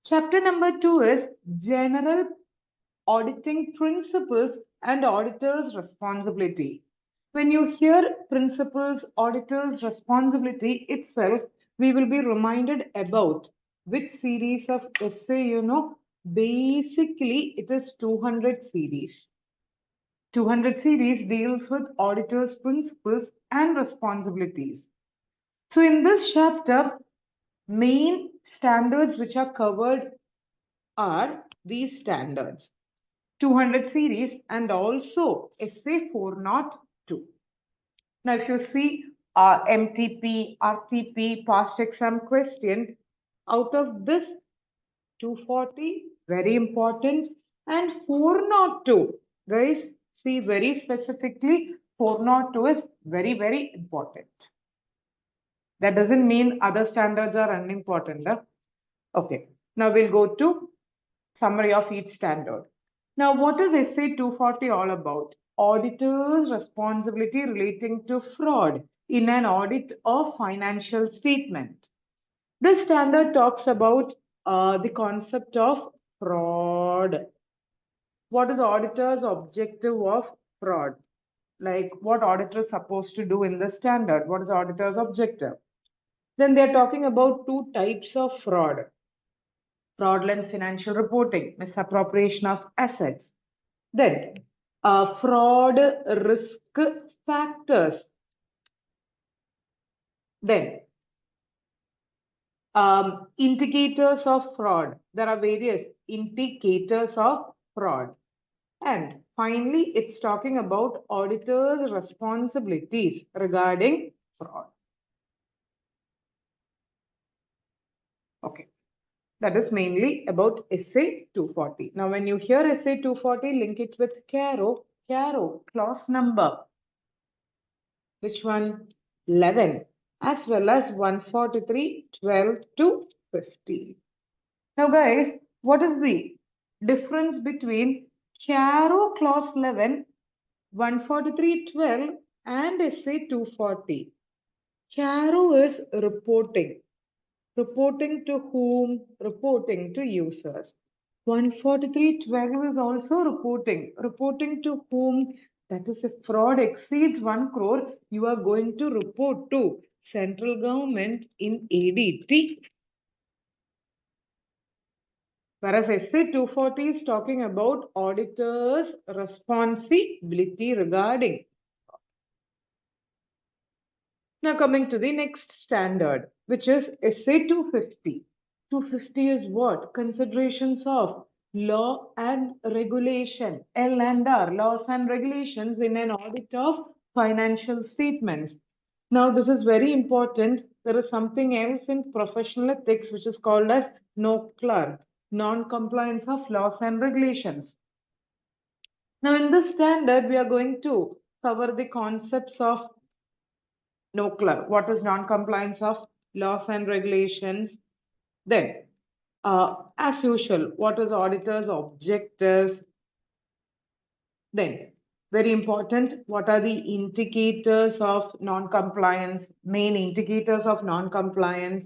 Chapter number 2 is General Auditing Principles and Auditor's Responsibility. When you hear principles, auditor's responsibility itself, we will be reminded about which series of essay you know. Basically, it is 200 series. 200 series deals with auditor's principles and responsibilities. So, in this chapter, main standards which are covered are these standards 200 series and also essay 402. Now, if you see MTP, RTP, past exam question, out of this 240, very important, and 402, guys, see very specifically, 402 is very, very important. That doesn't mean other standards are unimportant. Huh? Okay, now we'll go to summary of each standard. Now, what is essay 240 all about? Auditor's responsibility relating to fraud in an audit of financial statement. This standard talks about the concept of fraud. What is auditor's objective of fraud? Like what auditor is supposed to do in the standard? What is auditor's objective? Then they're talking about two types of fraud: fraudulent financial reporting, misappropriation of assets. Then, fraud risk factors. Then, indicators of fraud. There are various indicators of fraud. And finally, it's talking about auditors' responsibilities regarding fraud. Okay. That is mainly about essay 240. Now, when you hear essay 240, link it with CARO. CARO, clause number. Which one? 11. As well as 143, 12 to 15. Now, guys, what is the difference between CARO clause 11, 143, 12 and essay 240? CARO is reporting. Reporting to whom? Reporting to users. 143.12 is also reporting. Reporting to whom? That is, if fraud exceeds 1 crore, you are going to report to central government in ADT. Whereas essay 240 is talking about auditors' responsibility regarding. Now coming to the next standard, which is essay 250. 250 is what? Considerations of law and regulation, L and R, laws and regulations in an audit of financial statements. Now, this is very important. There is something else in professional ethics which is called as NOCLAR, non-compliance of laws and regulations. Now, in this standard, we are going to cover the concepts of NOCLAR. What is non-compliance of laws and regulations? Then, as usual, what is auditor's objectives? Then, very important, what are the indicators of non-compliance, main indicators of non-compliance?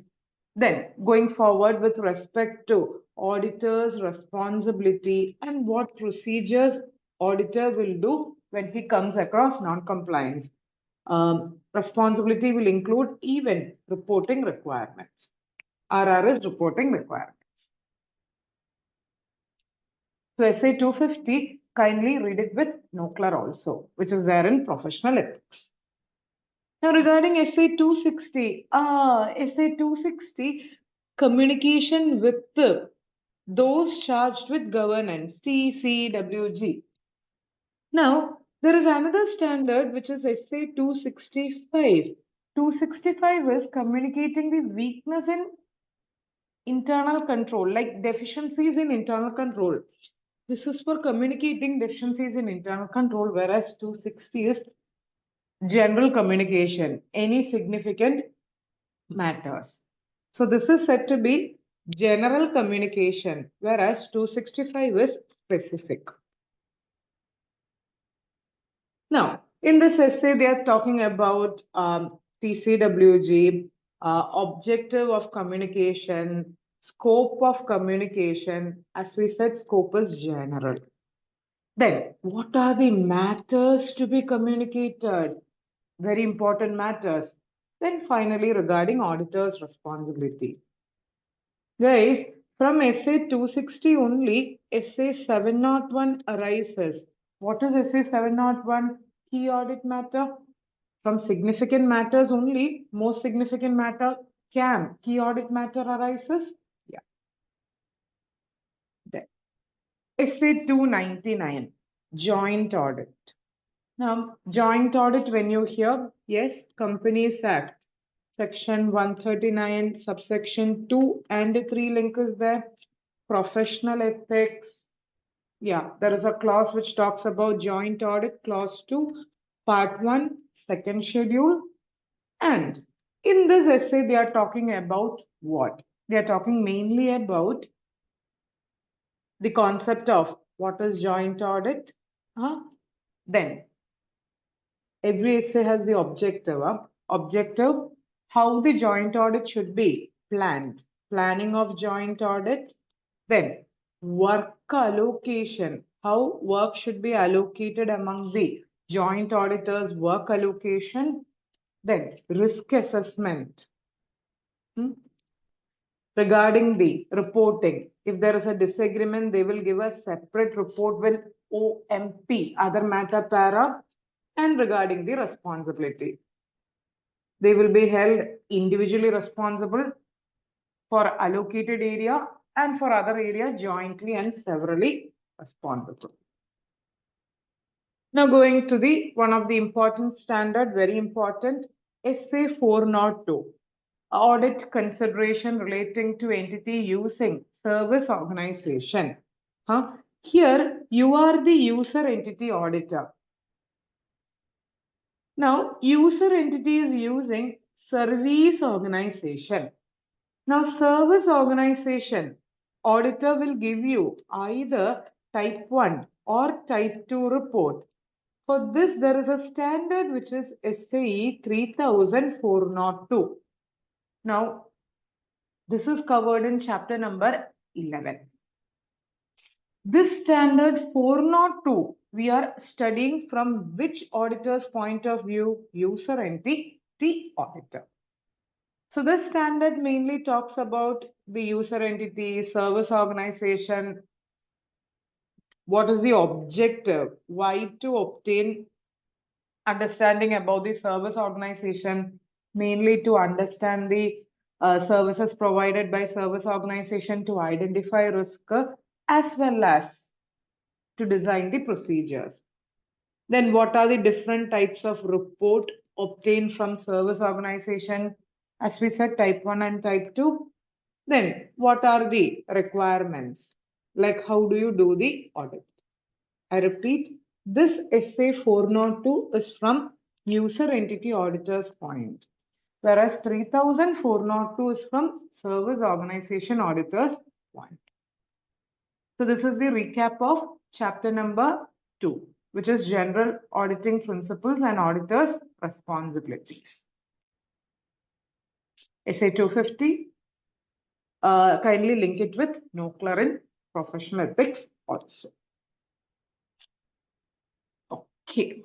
Then, going forward with respect to auditor's responsibility and what procedures auditor will do when he comes across non-compliance. Responsibility will include even reporting requirements. RRS reporting requirements. So essay 250, kindly read it with NOCLAR also, which is there in professional ethics. Now regarding essay 260, essay 260, communication with those charged with governance, TCWG. Now, there is another standard which is essay 265. 265 is communicating the weakness in internal control, like deficiencies in internal control. This is for communicating deficiencies in internal control, whereas 260 is general communication, any significant matters. So this is said to be general communication, whereas 265 is specific. Now, in this essay, they are talking about TCWG, objective of communication, Scope of communication, as we said, scope is general. Then, what are the matters to be communicated? Very important matters. Then, finally, regarding auditor's responsibility. Guys, from essay 260 only, essay 701 arises. What is essay 701? Key audit matter. From significant matters only, most significant matter can key audit matter arises. Yeah. Then, essay 299, joint audit. Now, joint audit, when you hear, yes, Companies Act, section 139, subsection 2 and 3 link is there. Professional ethics. Yeah, there is a clause which talks about joint audit, clause 2, part 1, second schedule. And in this essay, they are talking about what? They are talking mainly about the concept of what is joint audit. Then every essay has the objective. Objective, how the joint audit should be planned. Planning of joint audit. Then work allocation, how work should be allocated among the joint auditors, work allocation. Then risk assessment. Regarding the reporting, if there is a disagreement, they will give a separate report with OMP, other matter para. And regarding the responsibility, they will be held individually responsible for allocated area and for other area jointly and severally responsible. Now going to the one of the important standard, very important, essay 402, audit consideration relating to entity using service organization. Here you are the user entity auditor. Now user entity is using service organization. Now service organization auditor will give you either type 1 or type 2 report. For this, there is a standard which is SAE 3402. Now, this is covered in chapter number 11. This standard 402, we are studying from which auditor's point of view? User entity auditor. So this standard mainly talks about the user entity, service organization. What is the objective? Why to obtain understanding about the service organization, mainly to understand the services provided by service organization to identify risk as well as to design the procedures. Then what are the different types of report obtained from service organization? As we said, type 1 and type 2. Then what are the requirements? Like how do you do the audit? I repeat, this essay 402 is from user entity auditor's point, whereas 3402 is from service organization auditor's point. So this is the recap of chapter number 2, which is general auditing principles and auditors' responsibilities. Essay 250, kindly link it with nuclear in professional ethics also. Okay.